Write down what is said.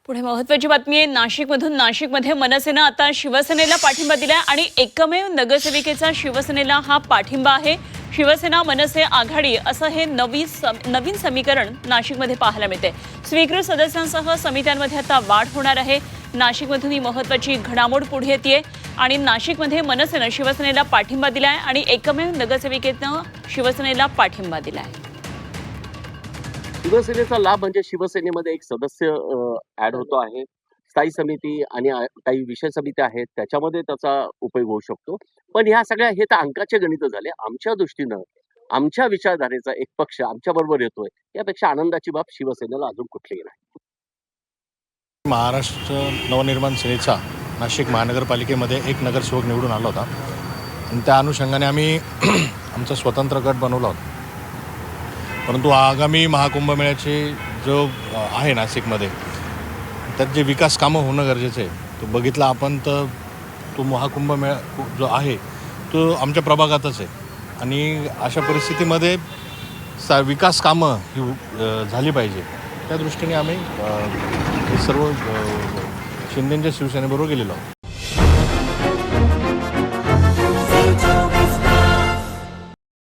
पुढे महत्त्वाची बातमी आहे नाशिकमधून। नाशिकमध्ये मनसेनं आता शिवसेनेला पाठिंबा दिलाय आणि एकमेव नगरसेविकेचा शिवसेनेला हा पाठिंबा आहे। शिवसेना मनसे आघाडी असं हे नवीन समीकरण नाशिकमध्ये पाहायला मिळते। स्वीकृत सदस्यांसह समित्यांमध्ये आता वाढ होणार आहे। नाशिकमधून ही महत्त्वाची घडामोड पुढे येते आणि नाशिकमध्ये मनसेनं शिवसेनेला पाठिंबा दिलाय आणि एकमेव नगरसेविकेनं शिवसेनेला पाठिंबा दिलाय। शिवसेनेचा लाभ म्हणजे शिवसेनेमध्ये एक सदस्य ऍड होतो आहे। स्थायी समिती आणि काही विषय समित्या आहेत त्याच्यामध्ये त्याचा उपयोग होऊ शकतो। पण ह्या सगळ्या हे तर अंकाचे गणित झाले। आमच्या दृष्टीनं आमच्या विचारधारेचा एक पक्ष आमच्या बरोबर येतोय यापेक्षा आनंदाची बाब शिवसेनेला अजून कुठलीही नाही। महाराष्ट्र नवनिर्माण सेनेचा नाशिक महानगरपालिकेमध्ये एक नगरसेवक निवडून आला होता आणि त्या अनुषंगाने आम्ही आमचा स्वतंत्र गट बनवला होता। परंतु आगामी महाकुंभमेळ्याचे जो आहे नाशिकमध्ये त्यात जे विकास कामं होणं गरजेचं आहे तो बघितला आपण तर तो महाकुंभमेळा जो आहे तो आमच्या प्रभागातच आहे आणि अशा परिस्थितीमध्ये विकास कामं ही झाली पाहिजे त्या दृष्टीने आम्ही हे सर्व शिंदेंच्या शिवसेनेबरोबर गेलेलो आहोत।